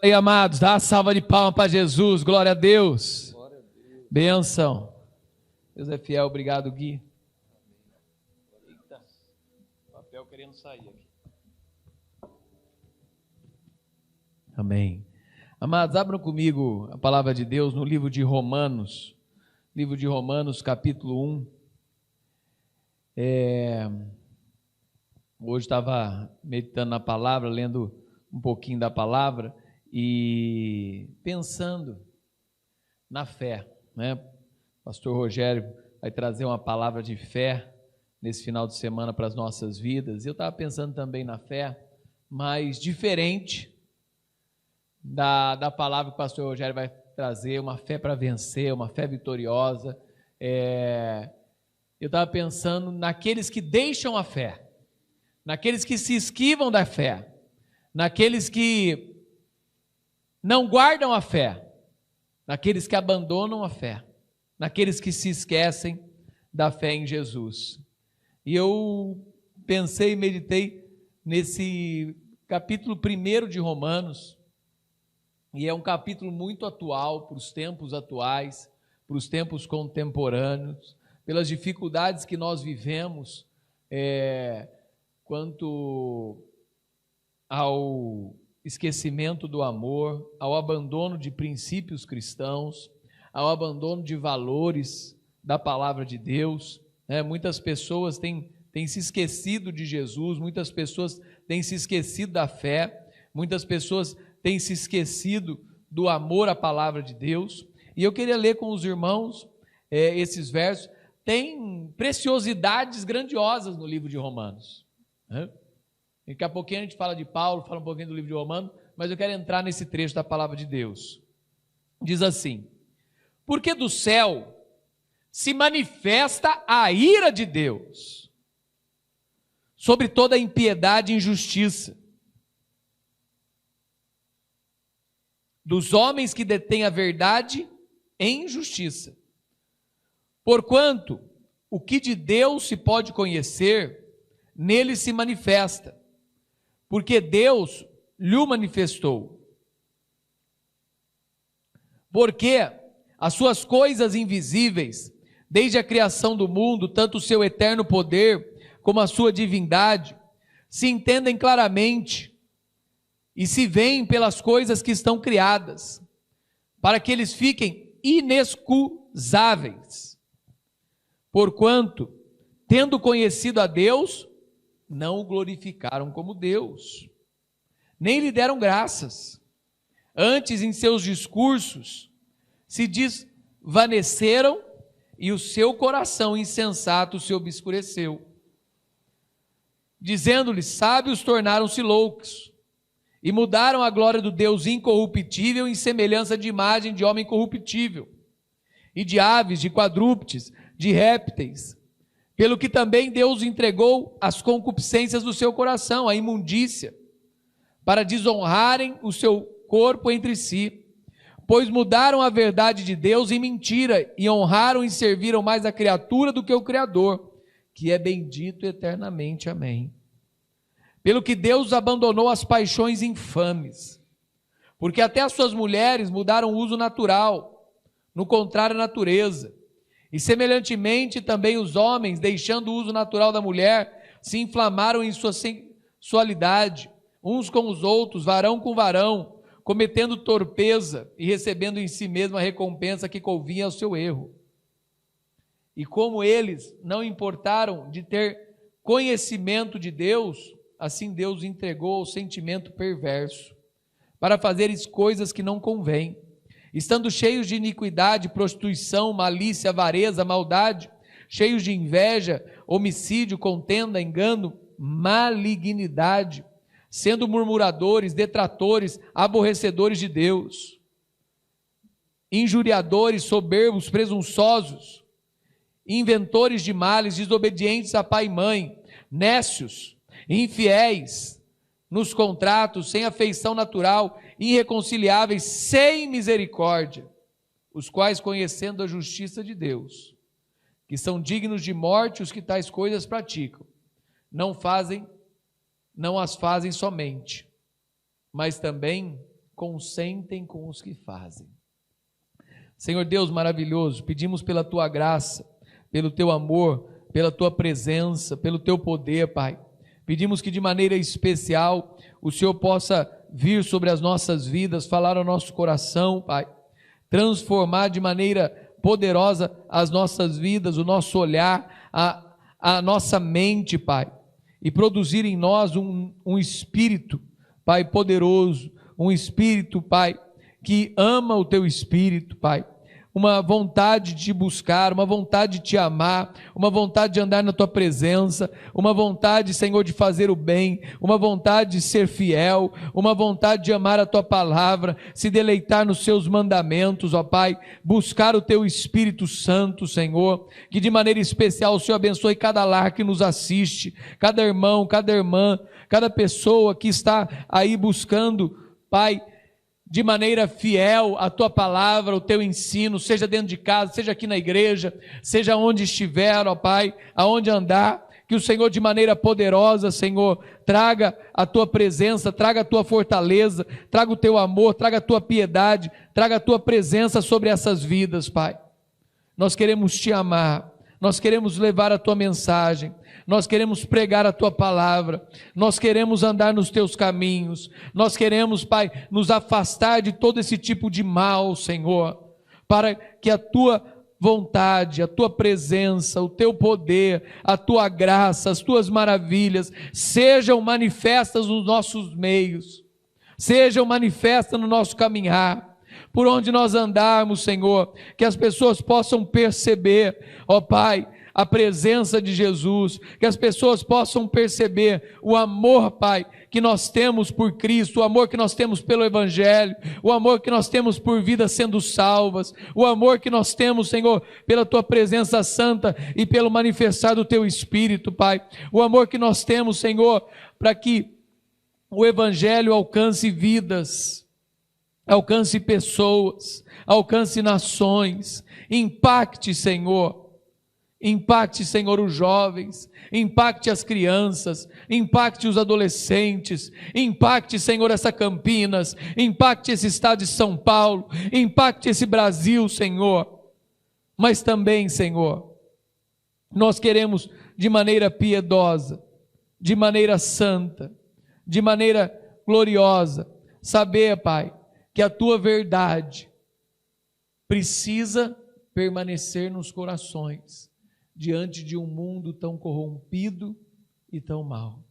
Aí, amados, dá uma salva de palmas para Jesus, glória a Deus. Bênção. Deus é fiel, obrigado, Gui. Eita, papel querendo sair aqui. Amém. Amados, abram comigo a palavra de Deus no livro de Romanos, capítulo 1. Hoje estava meditando na palavra, lendo um pouquinho da palavra e pensando na fé, né? Pastor Rogério vai trazer uma palavra de fé nesse final de semana para as nossas vidas. Eu estava pensando também na fé, mas diferente da palavra que o pastor Rogério vai trazer, uma fé para vencer, uma fé vitoriosa. Eu estava pensando naqueles que deixam a fé, naqueles que se esquivam da fé, naqueles que não guardam a fé, naqueles que abandonam a fé, naqueles que se esquecem da fé em Jesus. E eu pensei e meditei nesse capítulo 1 de Romanos, e é um capítulo muito atual para os tempos atuais, para os tempos contemporâneos, pelas dificuldades que nós vivemos quanto ao esquecimento do amor, ao abandono de princípios cristãos, ao abandono de valores da palavra de Deus. Muitas pessoas têm se esquecido de Jesus, muitas pessoas têm se esquecido da fé, muitas pessoas têm se esquecido do amor à palavra de Deus. E eu queria ler com os irmãos esses versos. Tem preciosidades grandiosas no livro de Romanos. Daqui a pouquinho a gente fala de Paulo, fala um pouquinho do livro de Romanos, mas eu quero entrar nesse trecho da palavra de Deus. Diz assim: porque do céu se manifesta a ira de Deus sobre toda impiedade e injustiça dos homens que detêm a verdade em injustiça. Porquanto o que de Deus se pode conhecer, nele se manifesta, porque Deus lhe manifestou. Porque as suas coisas invisíveis, desde a criação do mundo, tanto o seu eterno poder como a sua divindade, se entendem claramente e se veem pelas coisas que estão criadas, para que eles fiquem inexcusáveis. Porquanto, tendo conhecido a Deus, não o glorificaram como Deus, nem lhe deram graças. Antes, em seus discursos, se desvaneceram e o seu coração insensato se obscureceu. Dizendo-lhes, sábios tornaram-se loucos, e mudaram a glória do Deus incorruptível em semelhança de imagem de homem corruptível, e de aves, de quadrúpedes, de répteis, pelo que também Deus entregou as concupiscências do seu coração, a imundícia, para desonrarem o seu corpo entre si, pois mudaram a verdade de Deus em mentira, e honraram e serviram mais a criatura do que o Criador, que é bendito eternamente. Amém. Pelo que Deus abandonou as paixões infames, porque até as suas mulheres mudaram o uso natural, no contrário à natureza. E semelhantemente também os homens, deixando o uso natural da mulher, se inflamaram em sua sensualidade, uns com os outros, varão com varão, cometendo torpeza e recebendo em si mesmo a recompensa que convinha ao seu erro. E como eles não importaram de ter conhecimento de Deus, assim Deus entregou ao sentimento perverso, para fazeres coisas que não convêm, estando cheios de iniquidade, prostituição, malícia, avareza, maldade, cheios de inveja, homicídio, contenda, engano, malignidade, sendo murmuradores, detratores, aborrecedores de Deus, injuriadores, soberbos, presunçosos, inventores de males, desobedientes a pai e mãe, nécios, infiéis nos contratos, sem afeição natural, irreconciliáveis, sem misericórdia, os quais, conhecendo a justiça de Deus, que são dignos de morte os que tais coisas praticam, não as fazem somente, mas também consentem com os que fazem. Senhor Deus maravilhoso, pedimos pela Tua graça, pelo Teu amor, pela Tua presença, pelo Teu poder, Pai. Pedimos que de maneira especial o Senhor possa vir sobre as nossas vidas, falar ao nosso coração, Pai, transformar de maneira poderosa as nossas vidas, o nosso olhar, a nossa mente, Pai, e produzir em nós um espírito, Pai, poderoso, um espírito, Pai, que ama o Teu Espírito, Pai, uma vontade de te buscar, uma vontade de te amar, uma vontade de andar na Tua presença, uma vontade, Senhor, de fazer o bem, uma vontade de ser fiel, uma vontade de amar a Tua palavra, se deleitar nos Seus mandamentos, ó Pai, buscar o Teu Espírito Santo, Senhor, que de maneira especial o Senhor abençoe cada lar que nos assiste, cada irmão, cada irmã, cada pessoa que está aí buscando, Pai, de maneira fiel a Tua palavra, o Teu ensino, seja dentro de casa, seja aqui na igreja, seja onde estiver, ó Pai, aonde andar, que o Senhor de maneira poderosa, Senhor, traga a Tua presença, traga a Tua fortaleza, traga o Teu amor, traga a Tua piedade, traga a Tua presença sobre essas vidas, Pai. Nós queremos Te amar, nós queremos levar a Tua mensagem, nós queremos pregar a Tua palavra, nós queremos andar nos Teus caminhos, nós queremos, Pai, nos afastar de todo esse tipo de mal, Senhor, para que a Tua vontade, a Tua presença, o Teu poder, a Tua graça, as Tuas maravilhas sejam manifestas nos nossos meios, sejam manifestas no nosso caminhar, por onde nós andarmos, Senhor, que as pessoas possam perceber, ó Pai, a presença de Jesus, que as pessoas possam perceber o amor, Pai, que nós temos por Cristo, o amor que nós temos pelo Evangelho, o amor que nós temos por vidas sendo salvas, o amor que nós temos, Senhor, pela Tua presença santa e pelo manifestar do Teu Espírito, Pai, o amor que nós temos, Senhor, para que o Evangelho alcance vidas, alcance pessoas, alcance nações, impacte, Senhor, os jovens, impacte as crianças, impacte os adolescentes, impacte, Senhor, essa Campinas, impacte esse estado de São Paulo, impacte esse Brasil, Senhor. Mas também, Senhor, nós queremos de maneira piedosa, de maneira santa, de maneira gloriosa, saber, Pai, que a Tua verdade precisa permanecer nos corações, diante de um mundo tão corrompido e tão mau.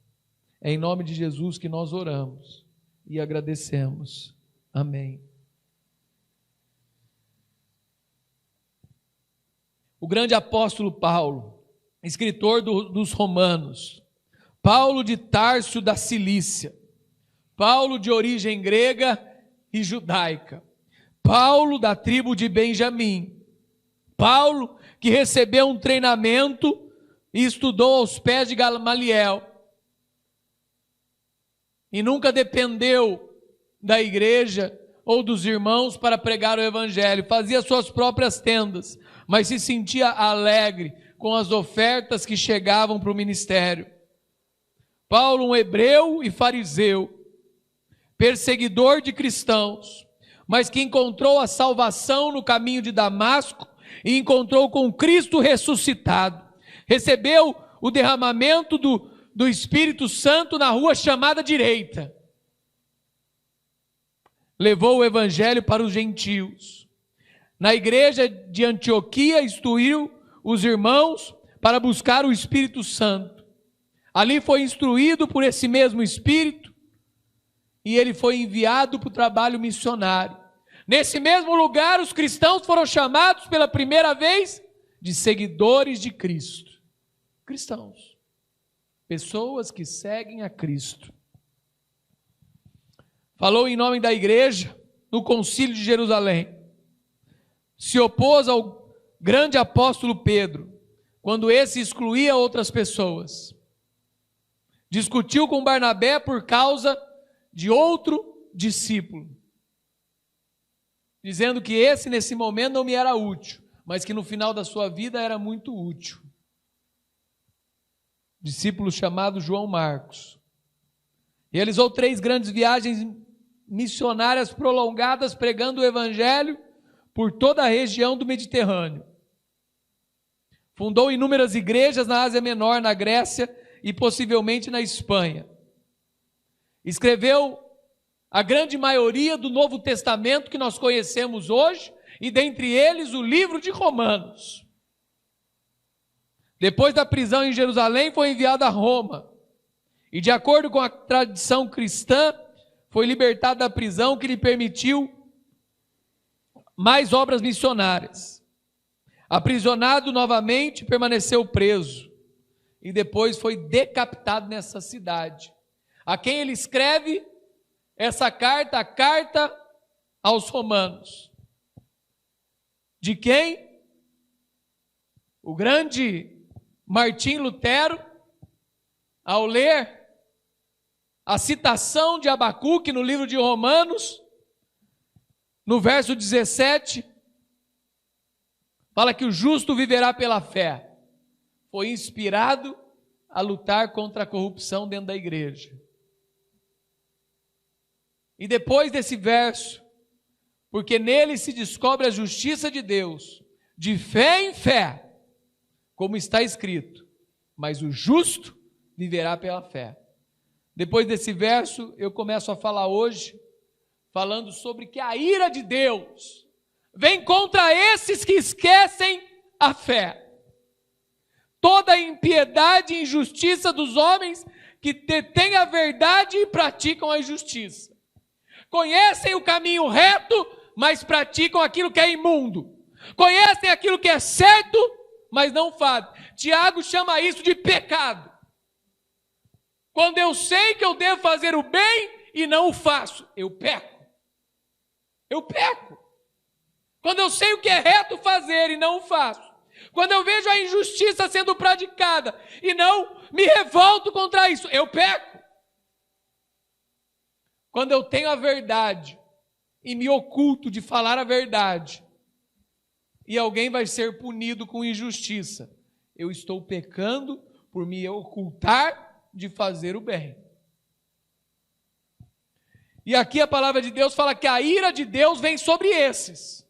É em nome de Jesus que nós oramos e agradecemos. Amém. O grande apóstolo Paulo, escritor dos Romanos, Paulo de Tarso da Cilícia, Paulo de origem grega e judaica, Paulo da tribo de Benjamim, Paulo que recebeu um treinamento e estudou aos pés de Gamaliel, e nunca dependeu da igreja ou dos irmãos para pregar o Evangelho, fazia suas próprias tendas, mas se sentia alegre com as ofertas que chegavam para o ministério. Paulo, um hebreu e fariseu, perseguidor de cristãos, mas que encontrou a salvação no caminho de Damasco, e encontrou com Cristo ressuscitado, recebeu o derramamento do Espírito Santo na rua chamada direita, levou o Evangelho para os gentios, na igreja de Antioquia instruiu os irmãos para buscar o Espírito Santo, ali foi instruído por esse mesmo Espírito, e ele foi enviado para o trabalho missionário. Nesse mesmo lugar, os cristãos foram chamados pela primeira vez de seguidores de Cristo. Cristãos, pessoas que seguem a Cristo. Falou em nome da igreja no Concílio de Jerusalém. Se opôs ao grande apóstolo Pedro, quando esse excluía outras pessoas. Discutiu com Barnabé por causa de outro discípulo, dizendo que esse nesse momento não me era útil, mas que no final da sua vida era muito útil. Discípulo chamado João Marcos. Realizou 3 grandes viagens missionárias prolongadas pregando o evangelho por toda a região do Mediterrâneo. Fundou inúmeras igrejas na Ásia Menor, na Grécia e possivelmente na Espanha. Escreveu a grande maioria do Novo Testamento que nós conhecemos hoje, e dentre eles o livro de Romanos. Depois da prisão em Jerusalém, foi enviado a Roma. E de acordo com a tradição cristã, foi libertado da prisão, que lhe permitiu mais obras missionárias. Aprisionado novamente, permaneceu preso. E depois foi decapitado nessa cidade. A quem ele escreve essa carta, a carta aos Romanos. De quem? O grande Martim Lutero, ao ler a citação de Abacuque no livro de Romanos, no verso 17, fala que o justo viverá pela fé. Foi inspirado a lutar contra a corrupção dentro da igreja. E depois desse verso, porque nele se descobre a justiça de Deus, de fé em fé, como está escrito, mas o justo viverá pela fé. Depois desse verso, eu começo a falar hoje, falando sobre que a ira de Deus vem contra esses que esquecem a fé. Toda a impiedade e injustiça dos homens que detêm a verdade e praticam a injustiça. Conhecem o caminho reto, mas praticam aquilo que é imundo. Conhecem aquilo que é certo, mas não fazem. Tiago chama isso de pecado. Quando eu sei que eu devo fazer o bem e não o faço, eu peco. Eu peco. Quando eu sei o que é reto fazer e não o faço. Quando eu vejo a injustiça sendo praticada e não me revolto contra isso, eu peco. Quando eu tenho a verdade e me oculto de falar a verdade, e alguém vai ser punido com injustiça, eu estou pecando por me ocultar de fazer o bem. E aqui a palavra de Deus fala que a ira de Deus vem sobre esses.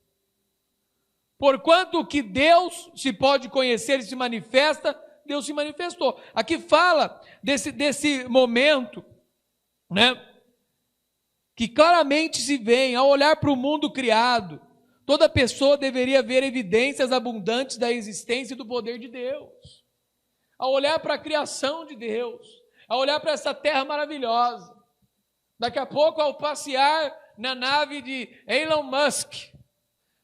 Porquanto o que Deus se pode conhecer e se manifesta, Deus se manifestou. Aqui fala desse momento, né? Que claramente se vê, ao olhar para o mundo criado, toda pessoa deveria ver evidências abundantes da existência e do poder de Deus. Ao olhar para a criação de Deus, ao olhar para essa terra maravilhosa, daqui a pouco ao passear na nave de Elon Musk,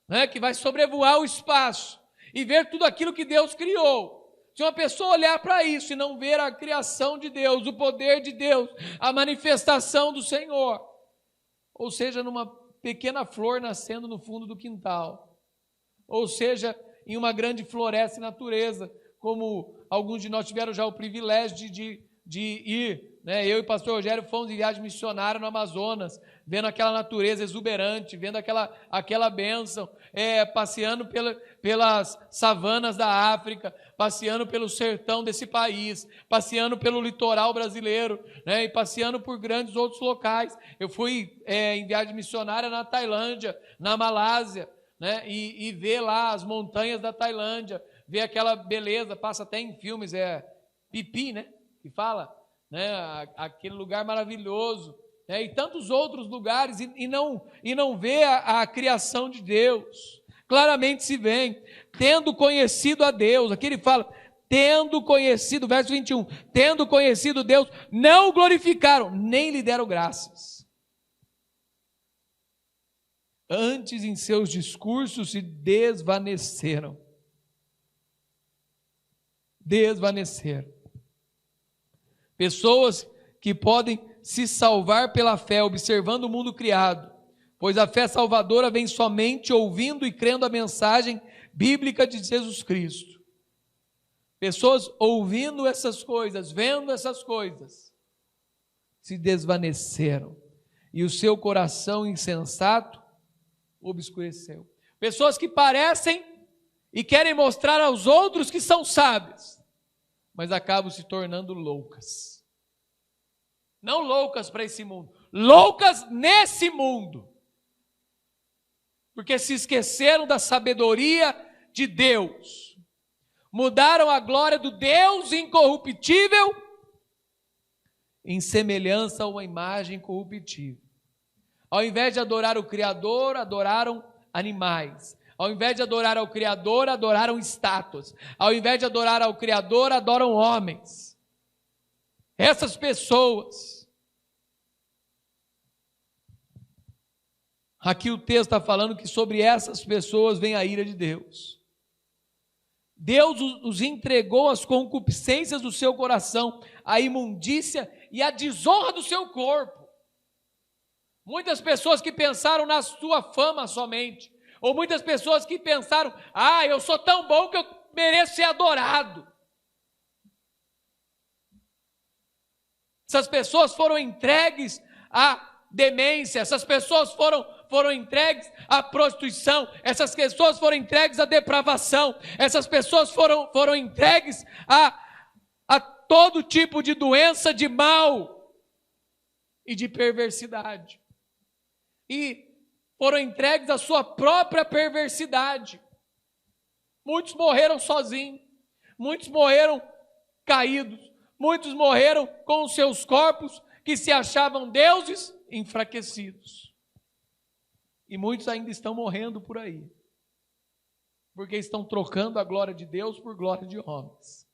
né, que vai sobrevoar o espaço e ver tudo aquilo que Deus criou. Se uma pessoa olhar para isso e não ver a criação de Deus, o poder de Deus, a manifestação do Senhor, ou seja, numa pequena flor nascendo no fundo do quintal, ou seja, em uma grande floresta e natureza, como alguns de nós tiveram já o privilégio de ir, né? Eu e o pastor Rogério fomos em viagem missionária no Amazonas, vendo aquela natureza exuberante, vendo aquela bênção, passeando pelas savanas da África, passeando pelo sertão desse país, passeando pelo litoral brasileiro, né? E passeando por grandes outros locais. Eu fui em viagem missionária na Tailândia, na Malásia, né? E ver lá as montanhas da Tailândia, ver aquela beleza, passa até em filmes, Pipi, né? Que fala, né? Aquele lugar maravilhoso, né? E tantos outros lugares, e não vê a criação de Deus. Claramente se vê, tendo conhecido a Deus. Aqui ele fala, tendo conhecido, verso 21, tendo conhecido Deus, não o glorificaram, nem lhe deram graças. Antes, em seus discursos, se desvaneceram. Desvaneceram. Pessoas que podem se salvar pela fé, observando o mundo criado, pois a fé salvadora vem somente ouvindo e crendo a mensagem bíblica de Jesus Cristo. Pessoas ouvindo essas coisas, vendo essas coisas, se desvaneceram, e o seu coração insensato obscureceu. Pessoas que parecem e querem mostrar aos outros que são sábios, mas acabam se tornando loucas. Não loucas para esse mundo, loucas nesse mundo, porque se esqueceram da sabedoria de Deus, mudaram a glória do Deus incorruptível em semelhança a uma imagem corruptível. Ao invés de adorar o Criador, adoraram animais. Ao invés de adorar ao Criador, adoraram estátuas. Ao invés de adorar ao Criador, adoram homens. Essas pessoas, aqui o texto está falando que sobre essas pessoas vem a ira de Deus. Deus os entregou às concupiscências do seu coração, à imundícia e à desonra do seu corpo. Muitas pessoas que pensaram na sua fama somente, ou muitas pessoas que pensaram, eu sou tão bom que eu mereço ser adorado. Essas pessoas foram entregues à demência, essas pessoas foram entregues à prostituição, essas pessoas foram entregues à depravação, essas pessoas foram entregues a todo tipo de doença, de mal e de perversidade. E foram entregues à sua própria perversidade. Muitos morreram sozinhos, muitos morreram caídos, muitos morreram com os seus corpos que se achavam deuses enfraquecidos. E muitos ainda estão morrendo por aí, porque estão trocando a glória de Deus por glória de homens,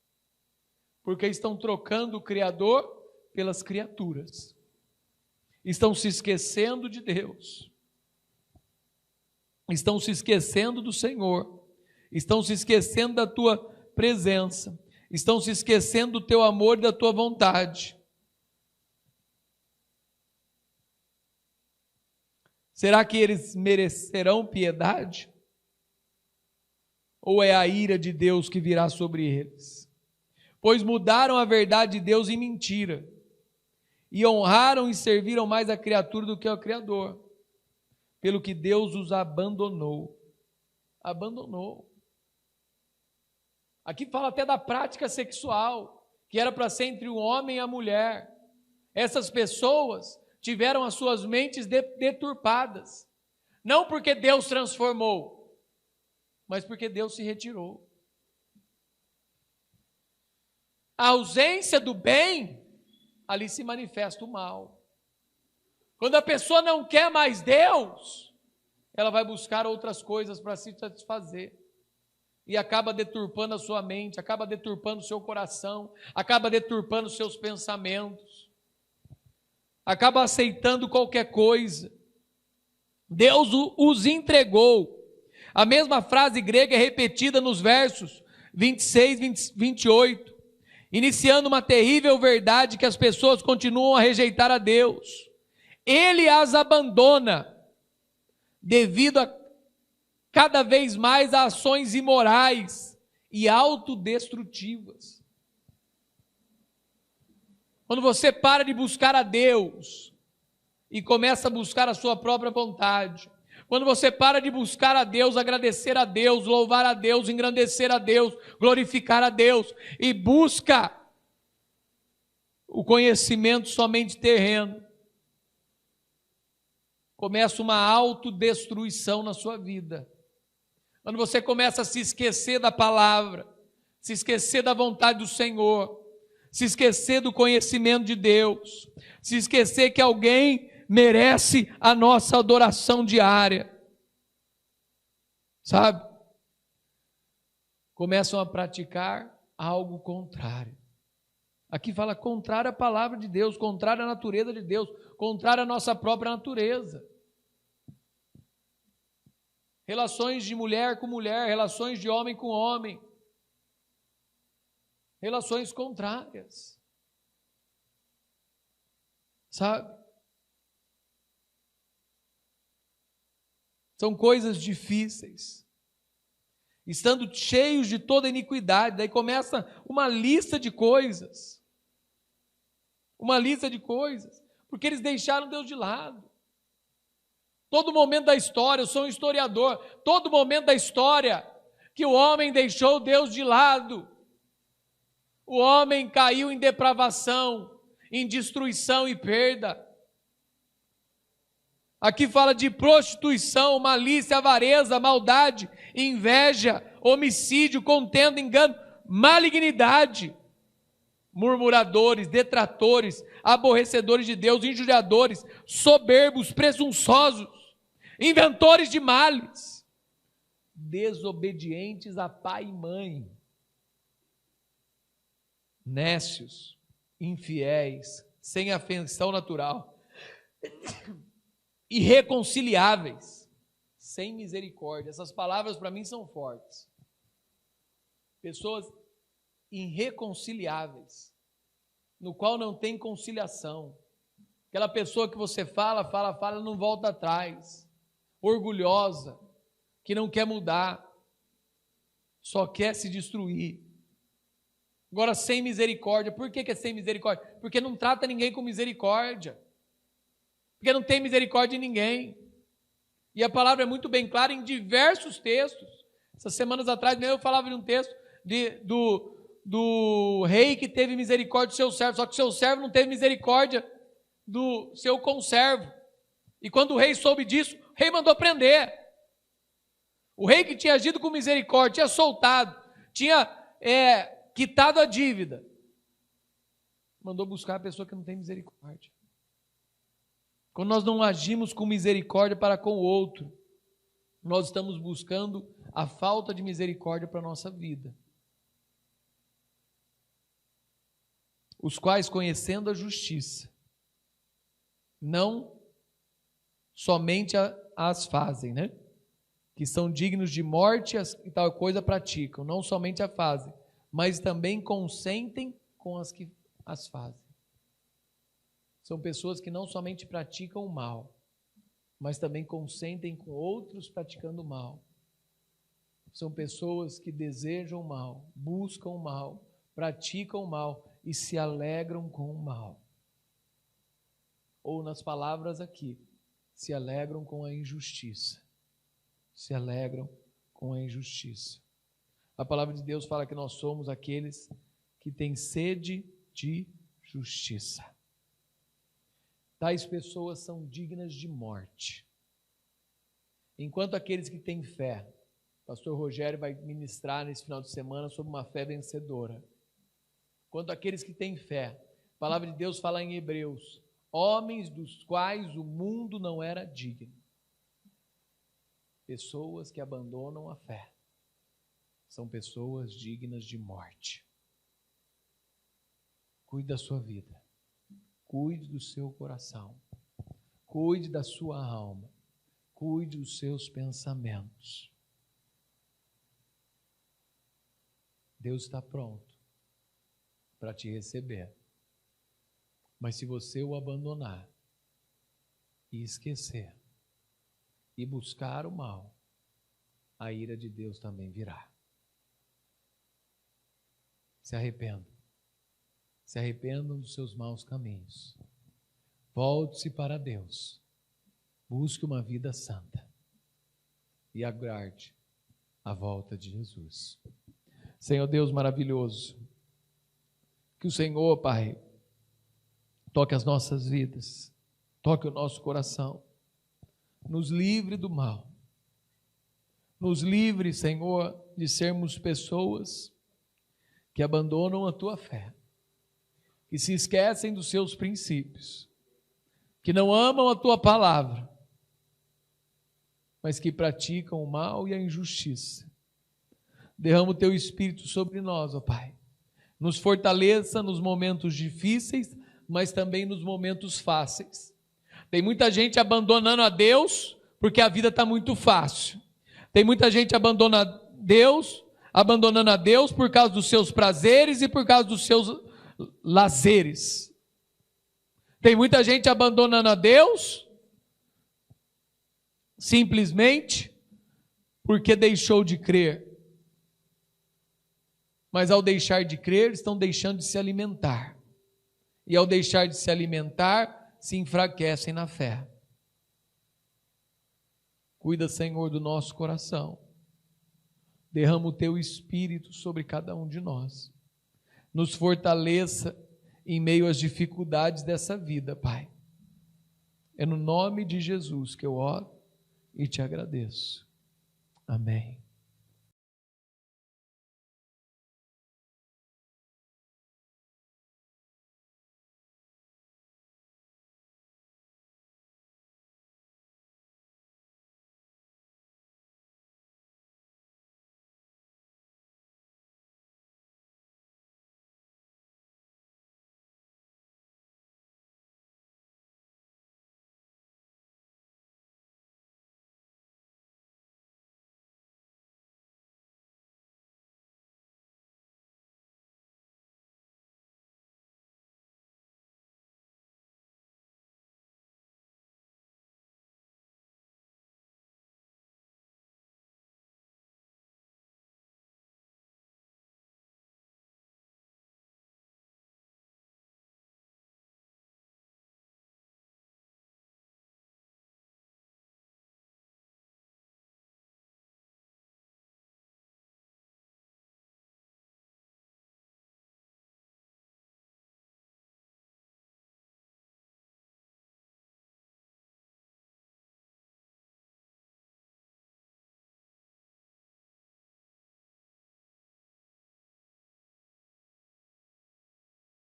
porque estão trocando o Criador pelas criaturas, estão se esquecendo de Deus, estão se esquecendo do Senhor, estão se esquecendo da tua presença, estão se esquecendo do teu amor e da tua vontade. Será que eles merecerão piedade? Ou é a ira de Deus que virá sobre eles? Pois mudaram a verdade de Deus em mentira, e honraram e serviram mais a criatura do que ao Criador, pelo que Deus os abandonou. Abandonou. Aqui fala até da prática sexual, que era para ser entre o homem e a mulher. Essas pessoas tiveram as suas mentes deturpadas, não porque Deus transformou, mas porque Deus se retirou. A ausência do bem, ali se manifesta o mal. Quando a pessoa não quer mais Deus, ela vai buscar outras coisas para se satisfazer. E acaba deturpando a sua mente, acaba deturpando o seu coração, acaba deturpando os seus pensamentos, acaba aceitando qualquer coisa. Deus os entregou. A mesma frase grega é repetida nos versos 26 e 28, iniciando uma terrível verdade que as pessoas continuam a rejeitar a Deus. Ele as abandona devido a cada vez mais a ações imorais e autodestrutivas. Quando você para de buscar a Deus e começa a buscar a sua própria vontade, quando você para de buscar a Deus, agradecer a Deus, louvar a Deus, engrandecer a Deus, glorificar a Deus, e busca o conhecimento somente terreno, começa uma autodestruição na sua vida. Quando você começa a se esquecer da palavra, se esquecer da vontade do Senhor, se esquecer do conhecimento de Deus, se esquecer que alguém merece a nossa adoração diária, sabe? Começam a praticar algo contrário. Aqui fala contrário à palavra de Deus, contrário à natureza de Deus, contrário à nossa própria natureza. Relações de mulher com mulher, relações de homem com homem, relações contrárias, sabe? São coisas difíceis, estando cheios de toda iniquidade. Daí começa uma lista de coisas, porque eles deixaram Deus de lado. Todo momento da história, eu sou um historiador, todo momento da história que o homem deixou Deus de lado, o homem caiu em depravação, em destruição e perda. Aqui fala de prostituição, malícia, avareza, maldade, inveja, homicídio, contenda, engano, malignidade, murmuradores, detratores, aborrecedores de Deus, injuriadores, soberbos, presunçosos, inventores de males, desobedientes a pai e mãe, nécios, infiéis, sem afeição natural, irreconciliáveis, sem misericórdia. Essas palavras para mim são fortes. Pessoas irreconciliáveis, no qual não tem conciliação. Aquela pessoa que você fala, não volta atrás. Orgulhosa, que não quer mudar, só quer se destruir. Agora, sem misericórdia. Por que é sem misericórdia? Porque não trata ninguém com misericórdia. Porque não tem misericórdia em ninguém. E a palavra é muito bem clara em diversos textos. Essas semanas atrás eu falava de um texto do rei que teve misericórdia do seu servo, só que o seu servo não teve misericórdia do seu conservo. E quando o rei soube disso, o rei mandou prender. O rei que tinha agido com misericórdia, tinha soltado, tinha quitado a dívida, mandou buscar a pessoa que não tem misericórdia. Quando nós não agimos com misericórdia para com o outro, nós estamos buscando a falta de misericórdia para a nossa vida. Os quais, conhecendo a justiça, não somente as fazem, né? Que são dignos de morte e tal coisa praticam, não somente a fazem, mas também consentem com as que as fazem. São pessoas que não somente praticam o mal, mas também consentem com outros praticando o mal. São pessoas que desejam o mal, buscam o mal, praticam o mal e se alegram com o mal. Ou nas palavras aqui, se alegram com a injustiça. Se alegram com a injustiça. A palavra de Deus fala que nós somos aqueles que têm sede de justiça. Tais pessoas são dignas de morte. Enquanto aqueles que têm fé, o pastor Rogério vai ministrar nesse final de semana sobre uma fé vencedora. Quanto aqueles que têm fé, a palavra de Deus fala em Hebreus, homens dos quais o mundo não era digno. Pessoas que abandonam a fé são pessoas dignas de morte. Cuide da sua vida, cuide do seu coração, cuide da sua alma, cuide dos seus pensamentos. Deus está pronto para te receber, mas se você o abandonar e esquecer e buscar o mal, a ira de Deus também virá. Se arrependa. Se arrependam dos seus maus caminhos. Volte-se para Deus. Busque uma vida santa. E aguarde a volta de Jesus. Senhor Deus maravilhoso, que o Senhor, Pai, toque as nossas vidas, toque o nosso coração, nos livre do mal, nos livre, Senhor, de sermos pessoas que abandonam a Tua fé, que se esquecem dos seus princípios, que não amam a Tua palavra, mas que praticam o mal e a injustiça. Derrama o Teu Espírito sobre nós, ó Pai. Nos fortaleça nos momentos difíceis, mas também nos momentos fáceis. Tem muita gente abandonando a Deus porque a vida está muito fácil. Tem muita gente abandonando a Deus por causa dos seus prazeres e por causa dos seus lazeres. Tem muita gente abandonando a Deus simplesmente porque deixou de crer. Mas ao deixar de crer, estão deixando de se alimentar. E ao deixar de se alimentar, se enfraquecem na fé. Cuida, Senhor, do nosso coração. Derrama o Teu Espírito sobre cada um de nós. Nos fortaleça em meio às dificuldades dessa vida, Pai. É no nome de Jesus que eu oro e te agradeço. Amém.